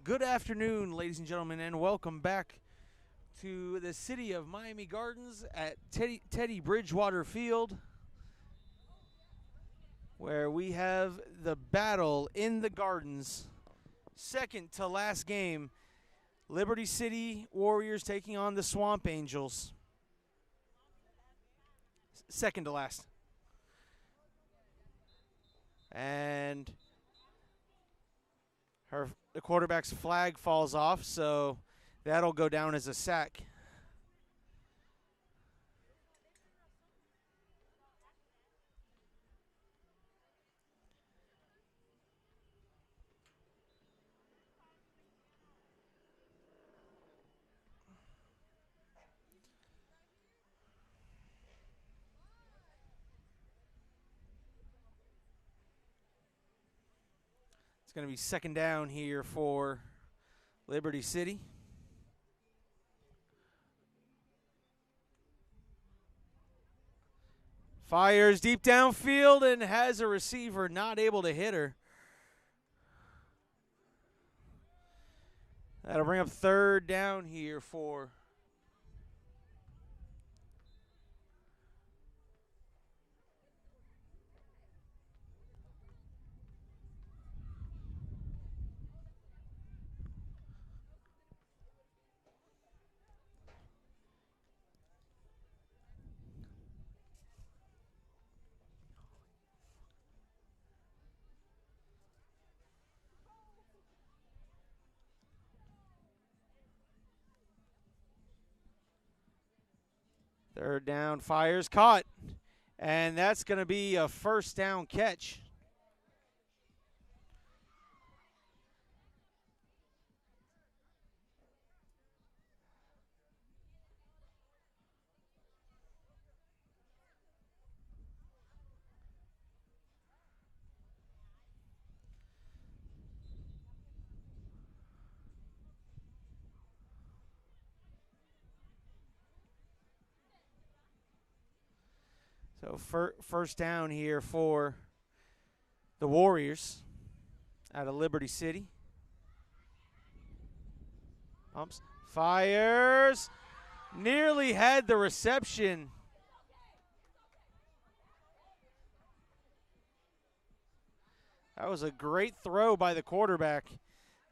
Good afternoon, ladies and gentlemen, and welcome back to the city of Miami Gardens at Teddy Bridgewater Field, where we have the battle in the Gardens. Second to last game, Liberty City Warriors taking on the Swamp Angels. Second to last. And the quarterback's flag falls off, so that'll go down as a sack. It's going to be second down here for Liberty City. Fires deep downfield and has a receiver not able to hit her. That'll bring up third down here for third down. Fires caught, and that's going to be a first down catch. So first down here for the Warriors out of Liberty City. Pumps, fires, nearly had the reception. That was a great throw by the quarterback.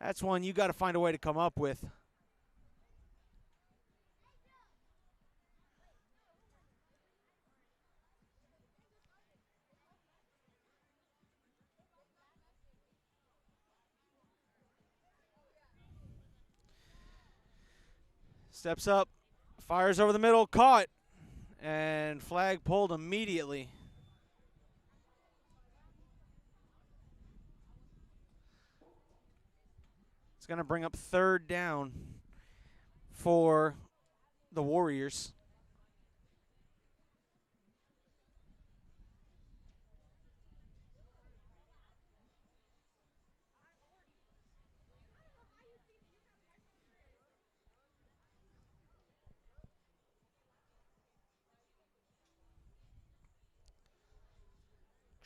That's one you got to find a way to come up with. Steps up, fires over the middle, caught, and flag pulled immediately. It's going to bring up third down for the Warriors.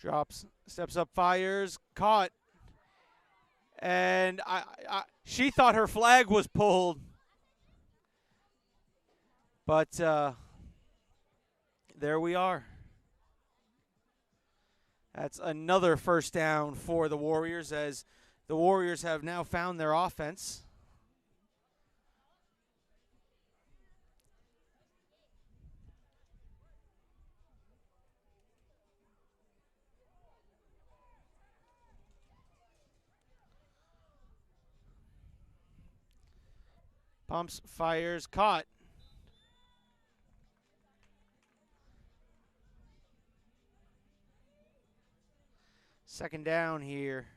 Drops, steps up, fires, caught. And she thought her flag was pulled. But there we are. That's another first down for the Warriors, as the Warriors have now found their offense. Pumps, fires, caught. Second down here.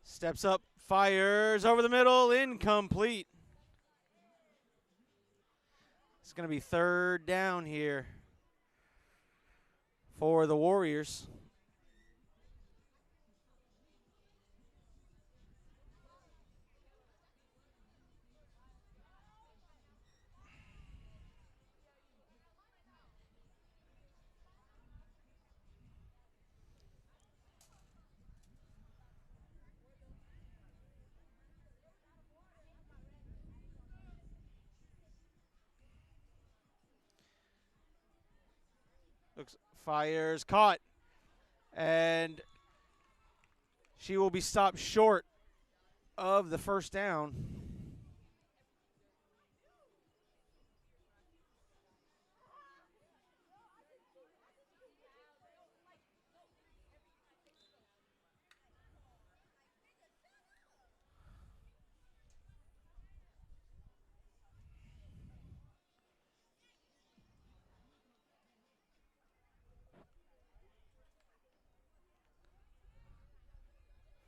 Steps up, fires over the middle, incomplete. It's going to be third down here for the Warriors. Fires, caught, and she will be stopped short of the first down.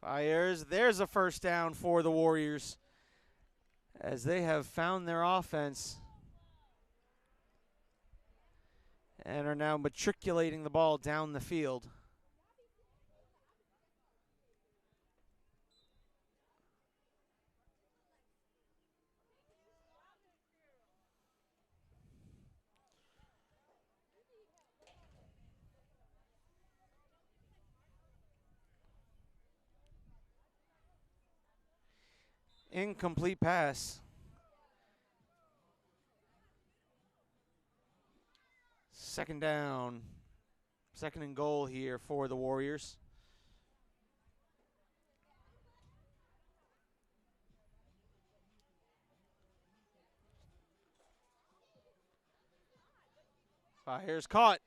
Fires. There's a first down for the Warriors as they have found their offense and are now matriculating the ball down the field. Incomplete pass. Second down. Second and goal here for the Warriors. Fires, caught.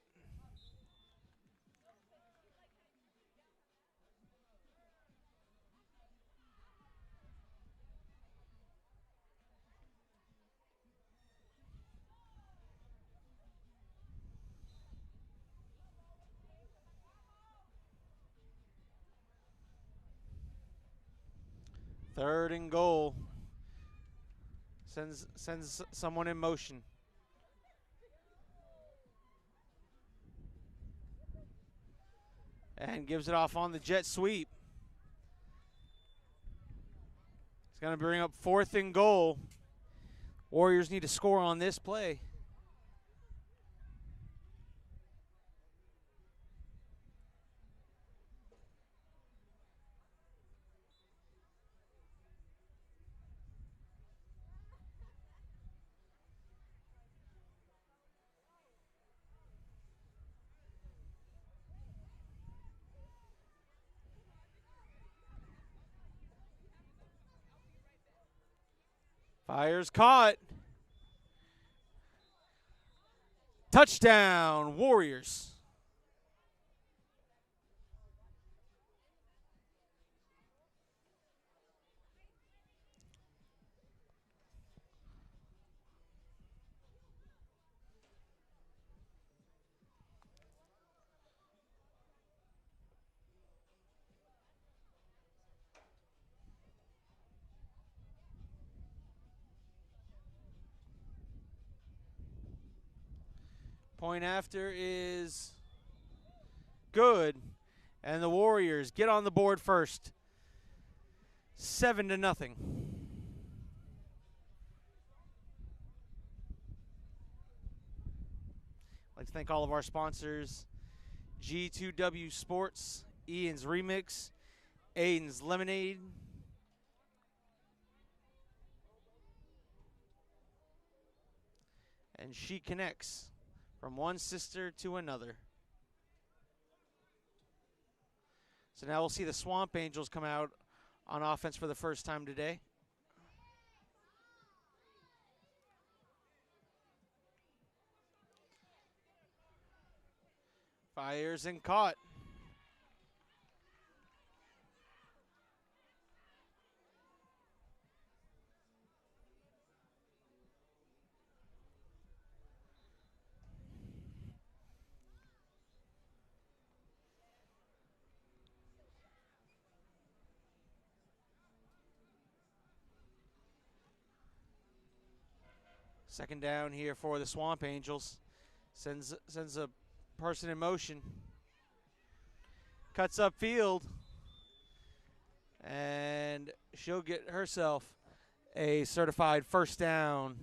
Third and goal. Sends someone in motion. And gives it off on the jet sweep. It's going to bring up fourth and goal. Warriors need to score on this play. Fires, caught. Touchdown, Warriors. Point after is good. And the Warriors get on the board first. 7-0. I'd like to thank all of our sponsors. G2W Sports, Ian's Remix, Aiden's Lemonade, and She Connects. From one sister to another. So now we'll see the Swamp Angels come out on offense for the first time today. Fires and caught. Second down here for the Swamp Angels. Sends a person in motion. Cuts upfield. And she'll get herself a certified first down.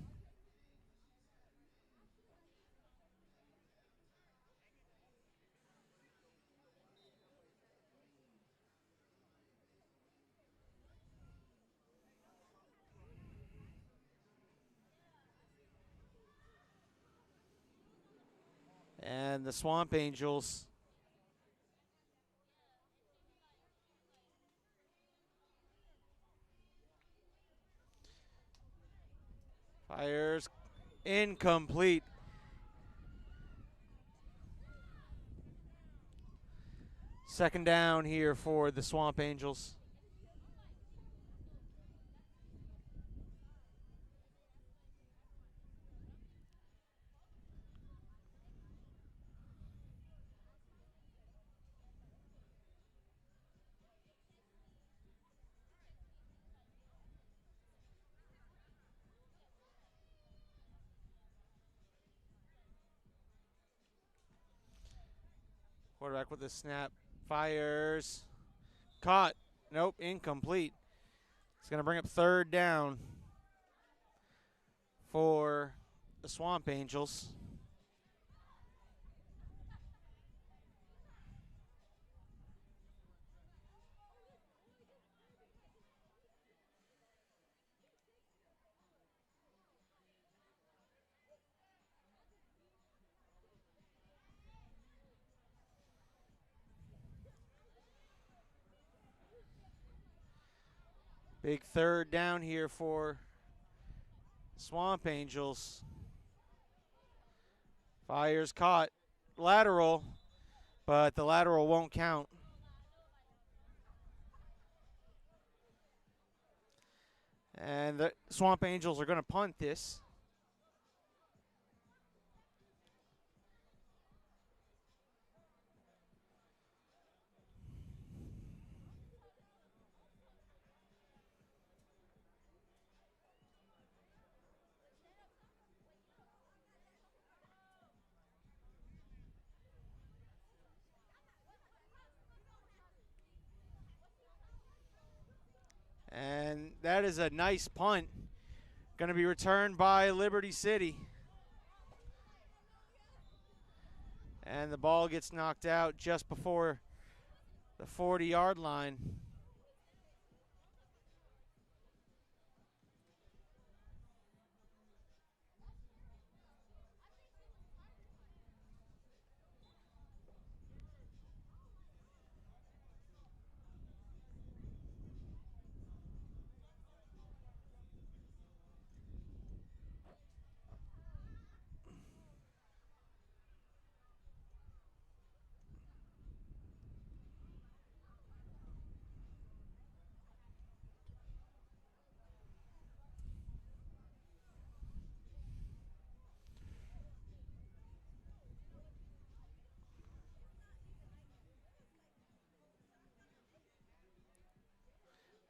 And the Swamp Angels fires incomplete. Second down here for the Swamp Angels. Quarterback with the snap. Fires. Caught. Nope, incomplete. It's going to bring up third down for the Swamp Angels. Big third down here for Swamp Angels. Fires caught. Lateral, but the lateral won't count. And the Swamp Angels are going to punt this. And that is a nice punt. Going to be returned by Liberty City. And the ball gets knocked out just before the 40-yard line.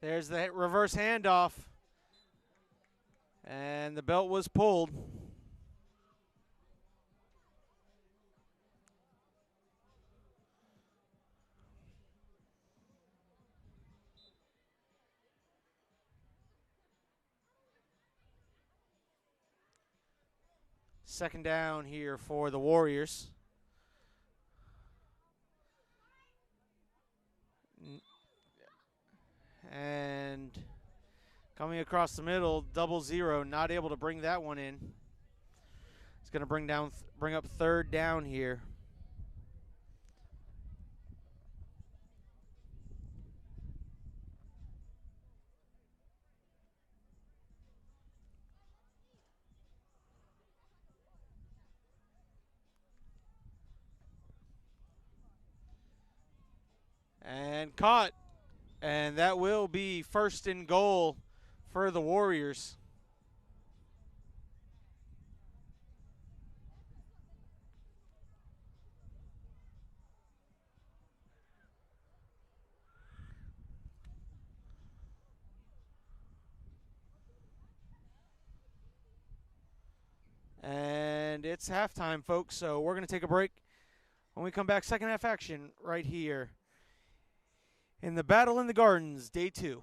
There's the reverse handoff. And the belt was pulled. Second down here for the Warriors. And coming across the middle, 0-0, not able to bring that one in. It's going to bring up third down here. And caught. And that will be first and goal for the Warriors. And it's halftime, folks, so we're going to take a break. When we come back, second half action right here in the Battle in the Gardens, Day 2.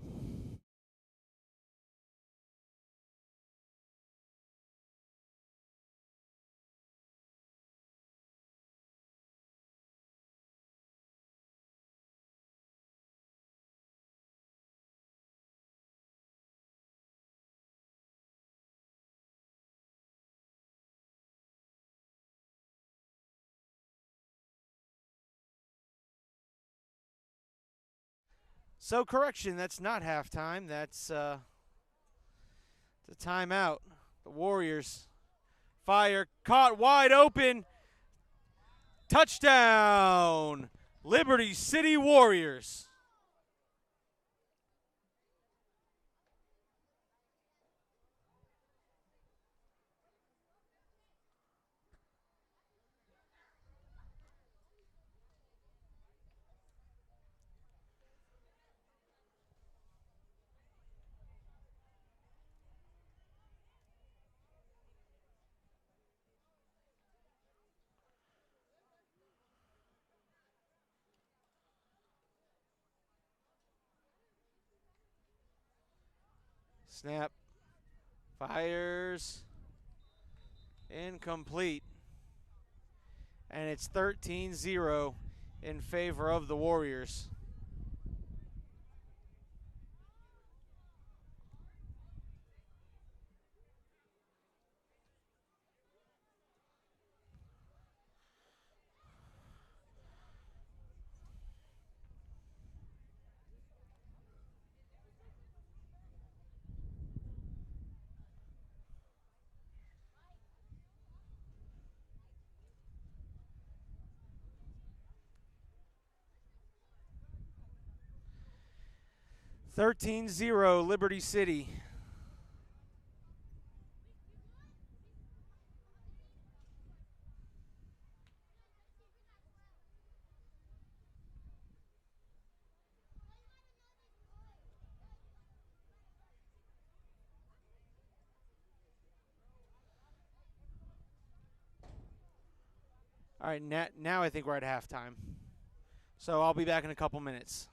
So correction, that's not halftime. That's the timeout. The Warriors fire, caught wide open. Touchdown, Liberty City Warriors. Snap, fires, incomplete. And it's 13-0 in favor of the Warriors. Liberty City. All right, now I think we're at halftime. So I'll be back in a couple minutes.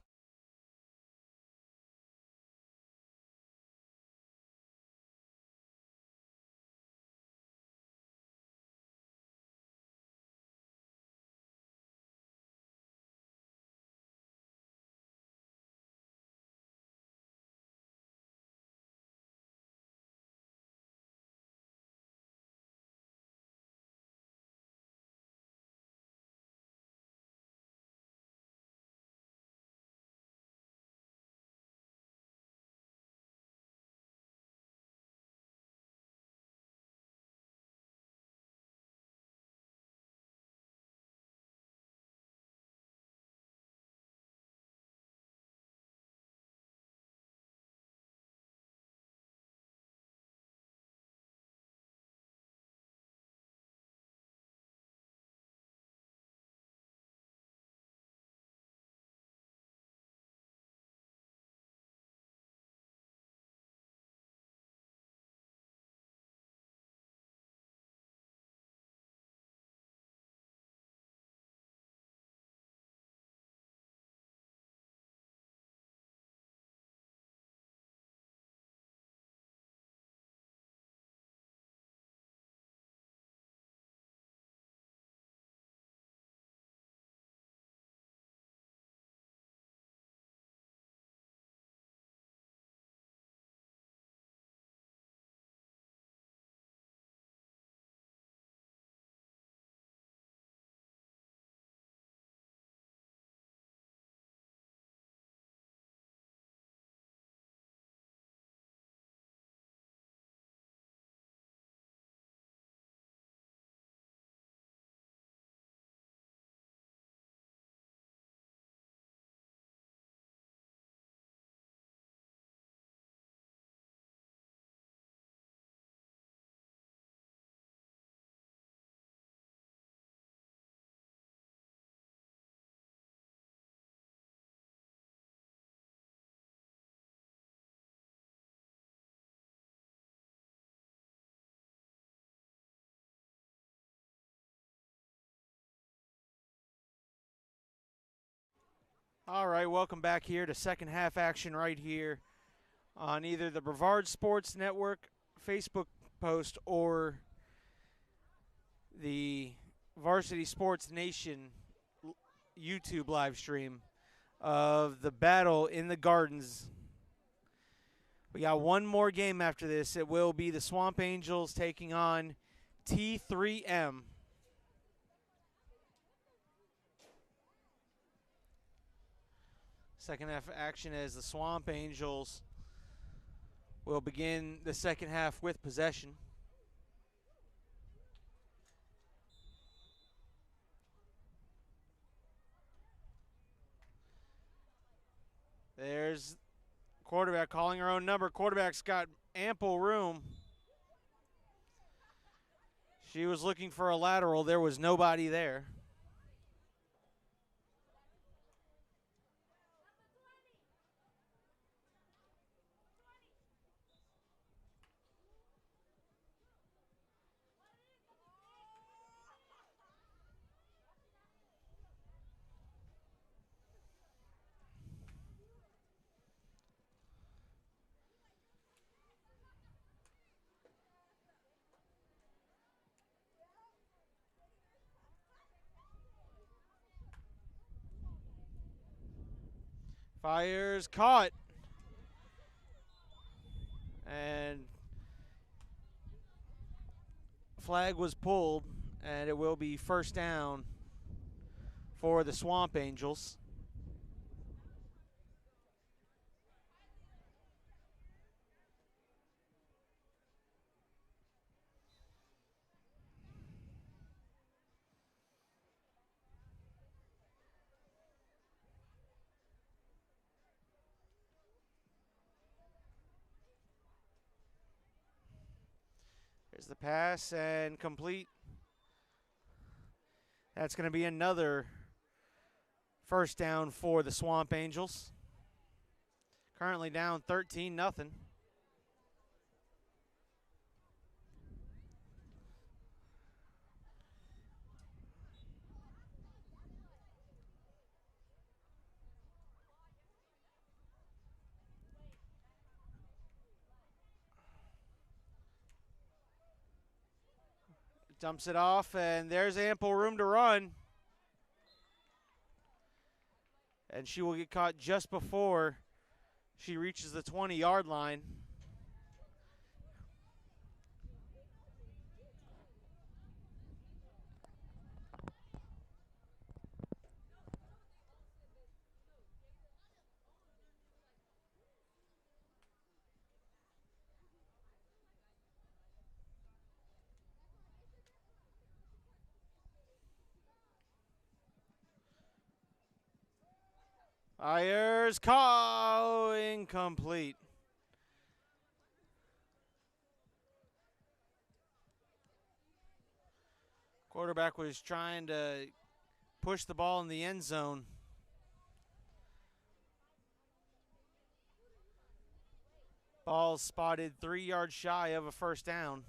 All right, welcome back here to second half action right here on either the Brevard Sports Network Facebook post or the Varsity Sports Nation YouTube live stream of the battle in the Gardens. We got one more game after this. It will be the Swamp Angels taking on T3M. Second half action as the Swamp Angels will begin the second half with possession. There's quarterback calling her own number. Quarterback's got ample room. She was looking for a lateral. There was nobody there. Fires caught. And flag was pulled, and it will be first down for the Swamp Angels. There's the pass and complete. That's going to be another first down for the Swamp Angels. Currently down 13-0. Dumps it off, and there's ample room to run. And she will get caught just before she reaches the 20-yard line. Fires call incomplete. Quarterback was trying to push the ball in the end zone. Ball spotted 3 yards shy of a first down.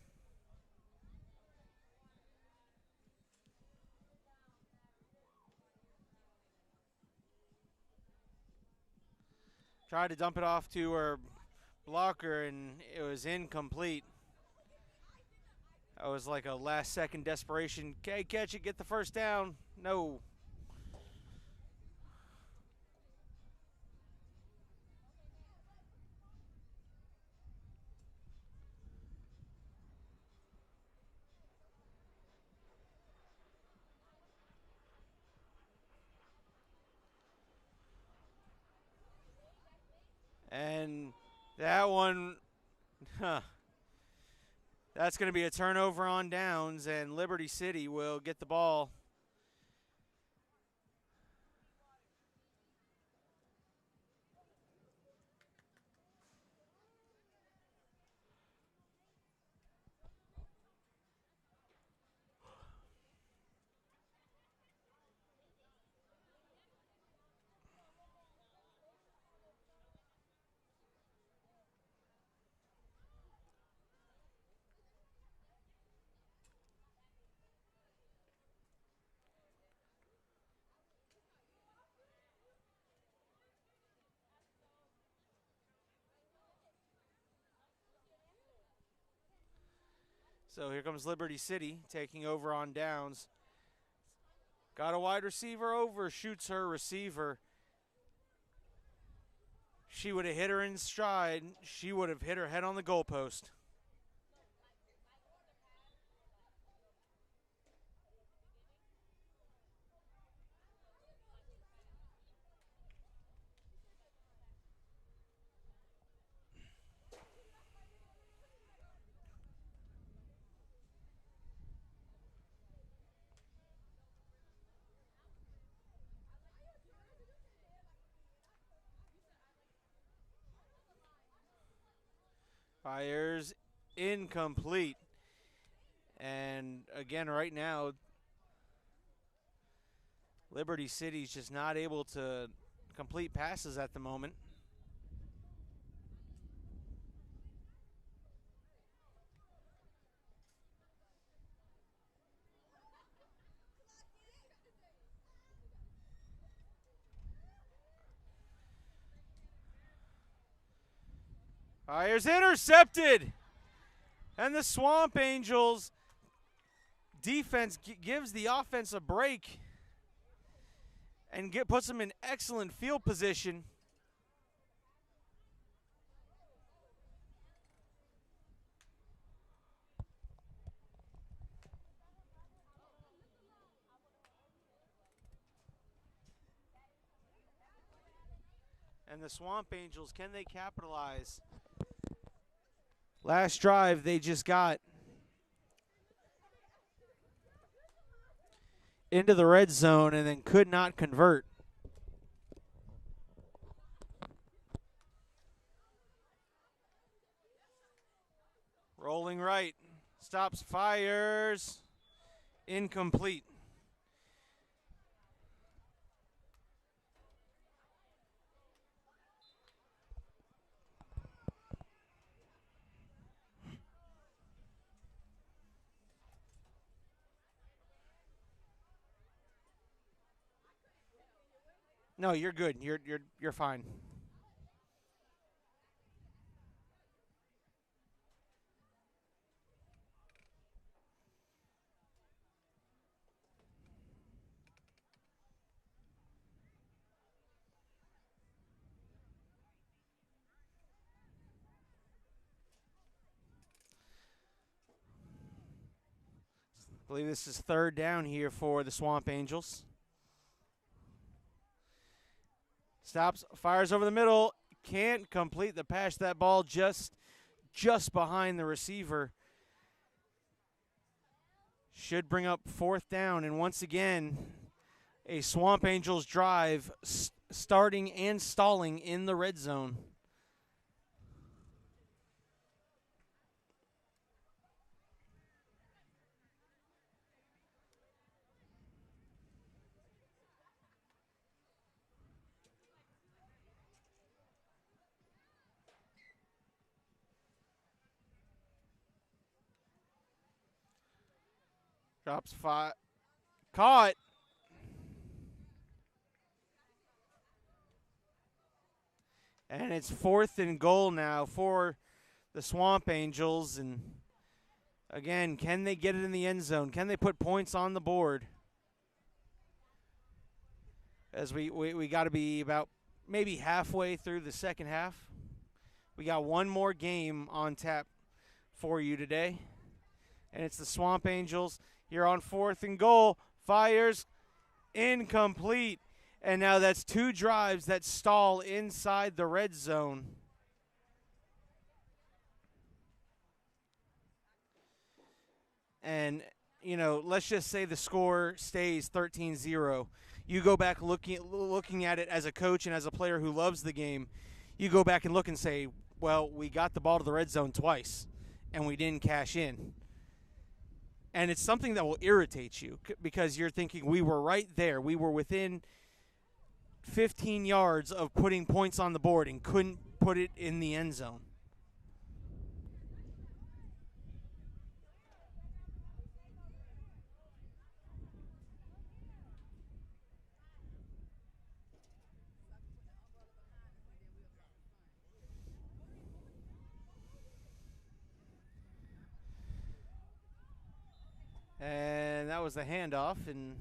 Tried to dump it off to her blocker, and it was incomplete. That was like a last-second desperation. Okay, catch it, get the first down. No. And that one, that's going to be a turnover on downs, and Liberty City will get the ball. So here comes Liberty City taking over on downs. Got a wide receiver over, shoots her receiver. She would have hit her in stride. She would have hit her head on the goalpost. Fires incomplete. And again, right now, Liberty City's just not able to complete passes at the moment. Fires intercepted. And the Swamp Angels defense gives the offense a break and puts them in excellent field position. And the Swamp Angels, can they capitalize? Last drive they just got into the red zone and then could not convert. Rolling right. Stops, fires. Incomplete. No, you're good. You're fine. I believe this is third down here for the Swamp Angels. Stops, fires over the middle, can't complete the pass. That ball just behind the receiver. Should bring up fourth down, and once again, a Swamp Angels drive starting and stalling in the red zone. Drops five. Caught. And it's fourth and goal now for the Swamp Angels. And again, can they get it in the end zone? Can they put points on the board? As we got to be about maybe halfway through the second half. We got one more game on tap for you today. And it's the Swamp Angels. Here on fourth and goal. Fires incomplete. And now that's two drives that stall inside the red zone. And, you know, let's just say the score stays 13-0. You go back looking at it as a coach and as a player who loves the game. You go back and look and say, well, we got the ball to the red zone twice, and we didn't cash in. And it's something that will irritate you because you're thinking we were right there. We were within 15 yards of putting points on the board and couldn't put it in the end zone. And that was the handoff, and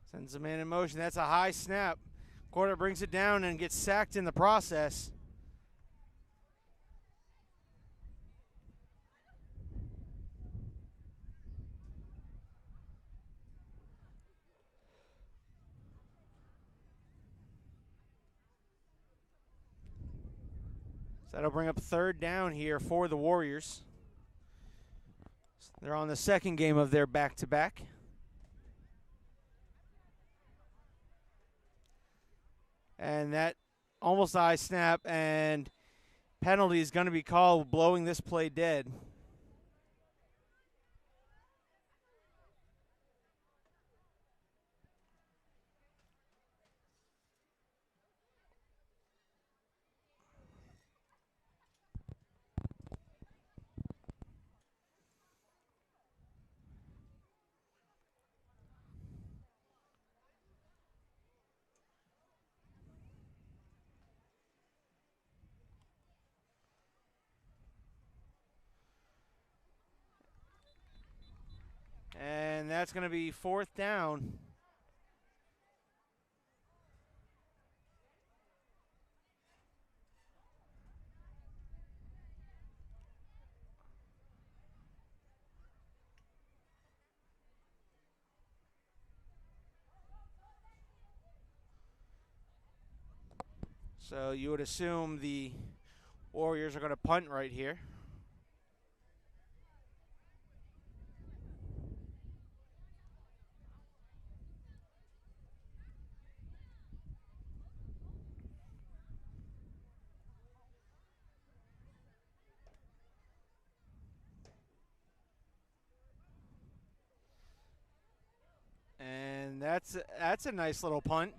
sends a man in motion. That's a high snap. Quarter brings it down and gets sacked in the process. So that'll bring up third down here for the Warriors. They're on the second game of their back-to-back. And that almost eye snap, and penalty is going to be called, blowing this play dead. And that's going to be fourth down. So you would assume the Warriors are going to punt right here. And that's a nice little punt.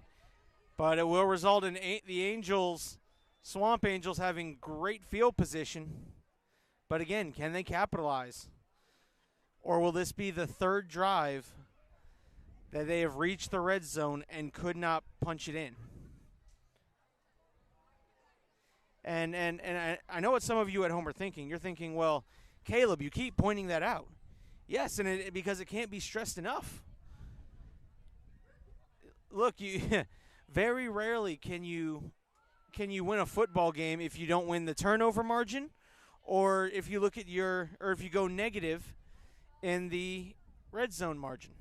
But it will result in the Angels, Swamp Angels, having great field position. But again, can they capitalize? Or will this be the third drive that they have reached the red zone and could not punch it in? And I know what some of you at home are thinking. You're thinking, well, Caleb, you keep pointing that out. Yes, and because it can't be stressed enough. Look, you very rarely can you win a football game if you don't win the turnover margin, or if you look at if you go negative in the red zone margin.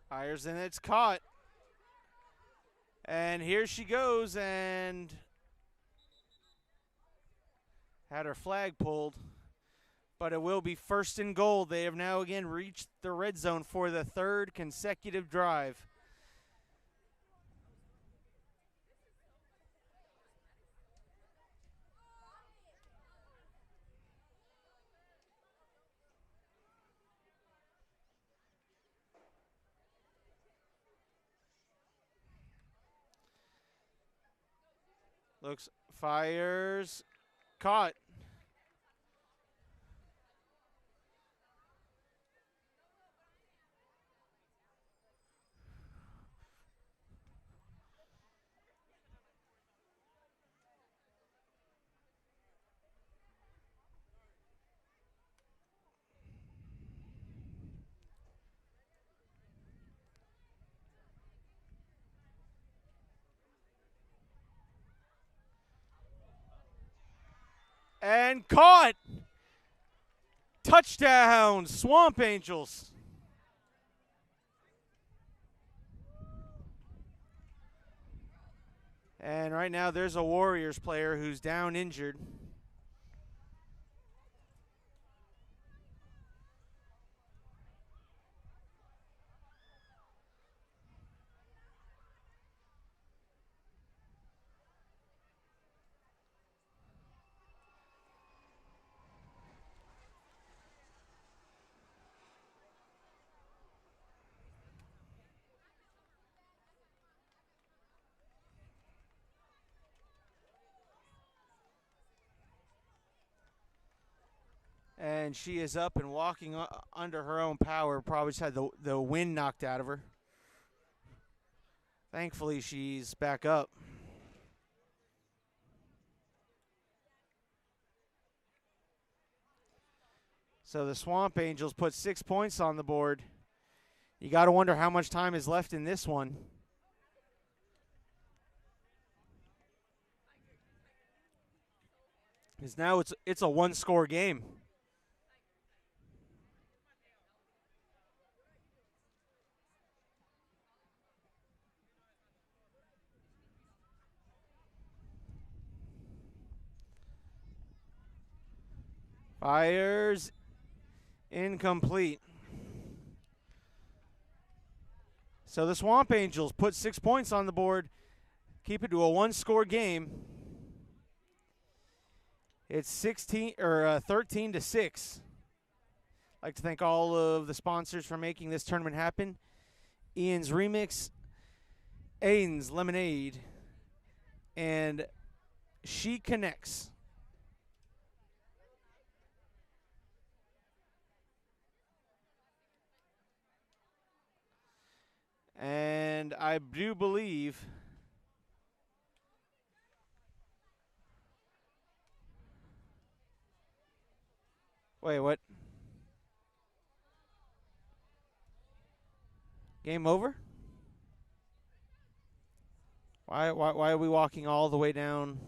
Fires, and it's caught. And here she goes, and had her flag pulled. But it will be first and goal. They have now again reached the red zone for the third consecutive drive. Looks, fires, caught. And caught. Touchdown, Swamp Angels. And right now there's a Warriors player who's down injured. And she is up and walking under her own power. Probably just had the wind knocked out of her. Thankfully, she's back up. So the Swamp Angels put 6 points on the board. You got to wonder how much time is left in this one. Because now it's a one-score game. Fires incomplete. So the Swamp Angels put 6 points on the board, keep it to a one-score game. It's 13 to 6. I'd like to thank all of the sponsors for making this tournament happen. Ian's Remix, Aiden's Lemonade, and She Connects. And I do believe wait, what? Game over? Why are we walking all the way down?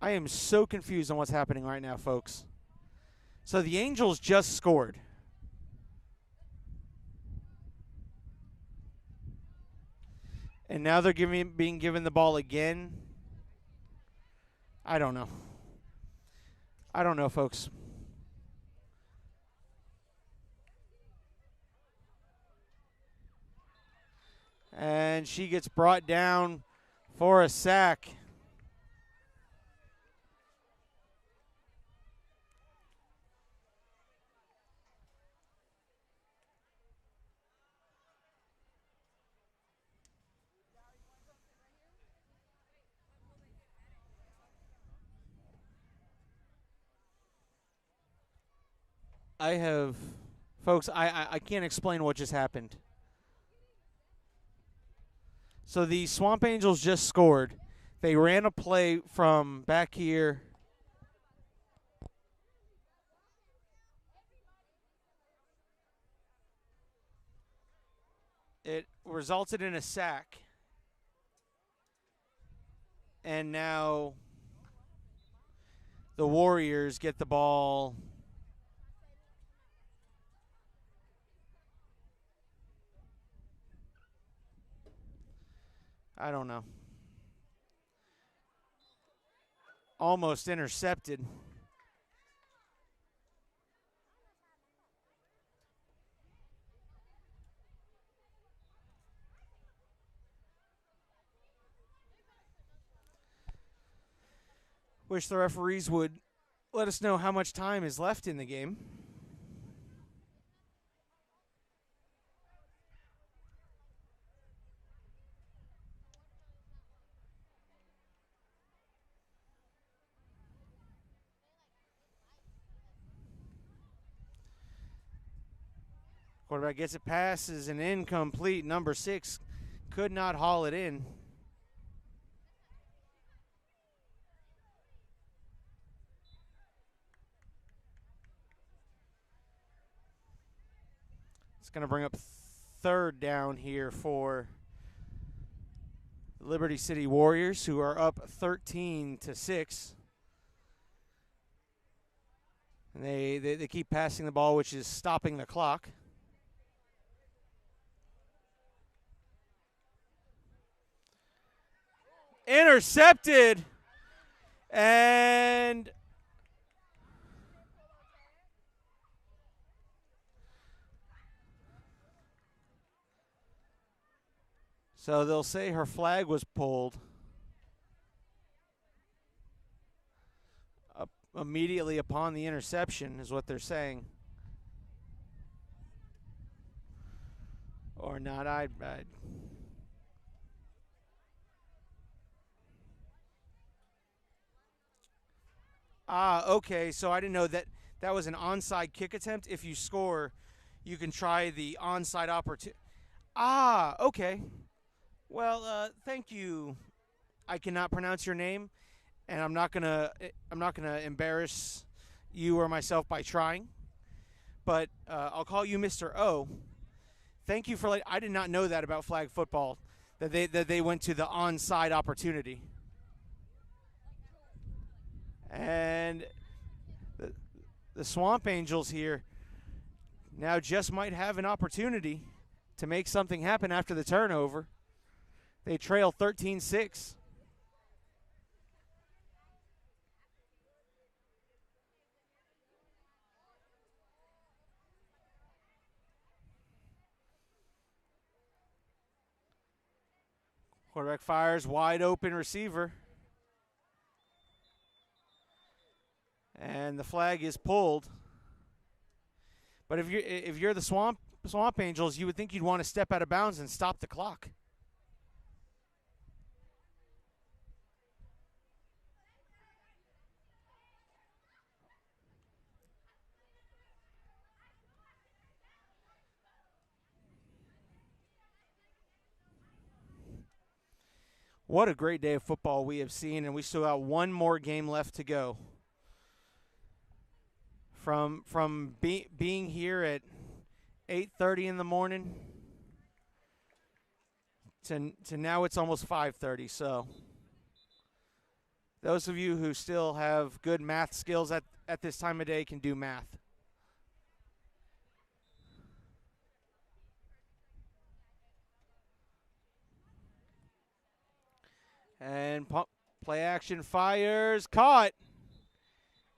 I am so confused on what's happening right now, folks. So the Angels just scored. And now they're being given the ball again. I don't know. I don't know, folks. And she gets brought down for a sack. Folks, I can't explain what just happened. So the Swamp Angels just scored. They ran a play from back here. It resulted in a sack. And now the Warriors get the ball. I don't know. Almost intercepted. Wish the referees would let us know how much time is left in the game. Quarterback gets it, passes, and incomplete. Number 6 could not haul it in. It's going to bring up third down here for Liberty City Warriors, who are up 13 to 6. And they keep passing the ball, which is stopping the clock. Intercepted. And so they'll say her flag was pulled immediately upon the interception is what they're saying. Or not, okay, so I didn't know that was an onside kick attempt. If you score, you can try the onside opportunity. Okay. Well, thank you. I cannot pronounce your name, and I'm not gonna embarrass you or myself by trying. But I'll call you Mr. O. Thank you for I did not know that about flag football, that they went to the onside opportunity. And the Swamp Angels here now just might have an opportunity to make something happen after the turnover. They trail 13-6. Quarterback fires, wide open receiver. And the flag is pulled. But if you're the Swamp Angels, you would think you'd want to step out of bounds and stop the clock. What a great day of football we have seen, and we still got one more game left to go. From being here at 8:30 in the morning to now it's almost 5:30. So those of you who still have good math skills at this time of day can do math. And play action fires, caught.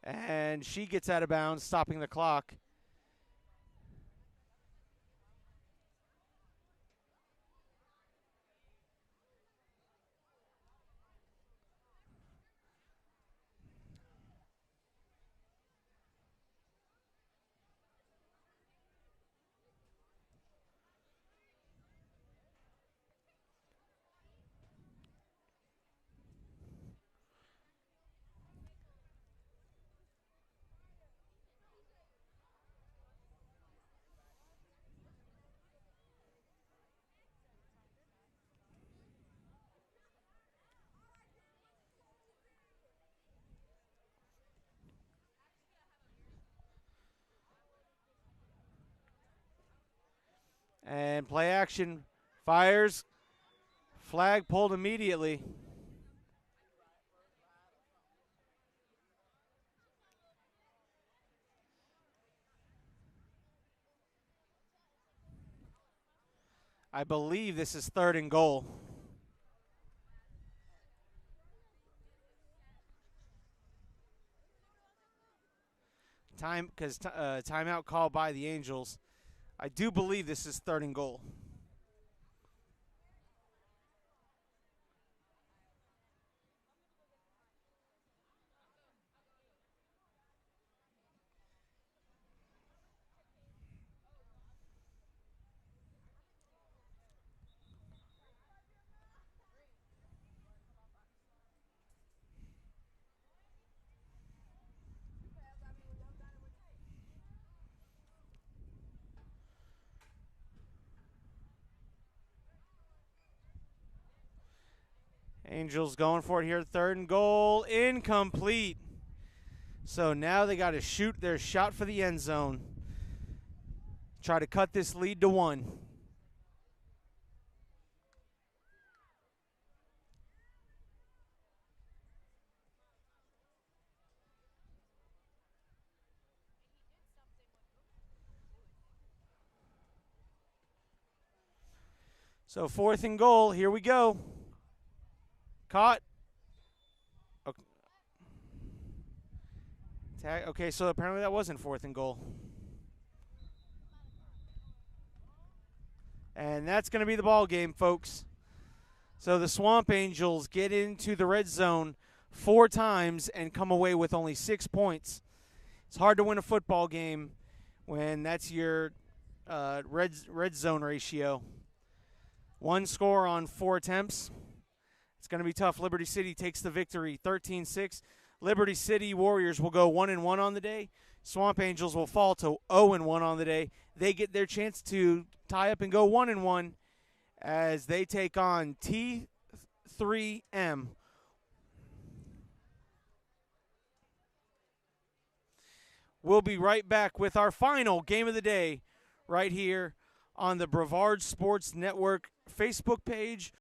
And she gets out of bounds, stopping the clock. And play action fires, flag pulled immediately. I believe this is 3rd and goal. Timeout call by the Angels. I do believe this is 3rd and goal. Angels going for it here, 3rd and goal, incomplete. So now they got to shoot their shot for the end zone. Try to cut this lead to 1. So 4th and goal, here we go. Caught. Okay, so apparently that wasn't 4th and goal. And that's going to be the ball game, folks. So the Swamp Angels get into the red zone 4 times and come away with only 6 points. It's hard to win a football game when that's your red zone ratio. 1 score on 4 attempts. It's going to be tough. Liberty City takes the victory, 13-6. Liberty City Warriors will go 1-1 on the day. Swamp Angels will fall to 0-1 on the day. They get their chance to tie up and go 1-1 as they take on T3M. We'll be right back with our final game of the day right here on the Brevard Sports Network Facebook page.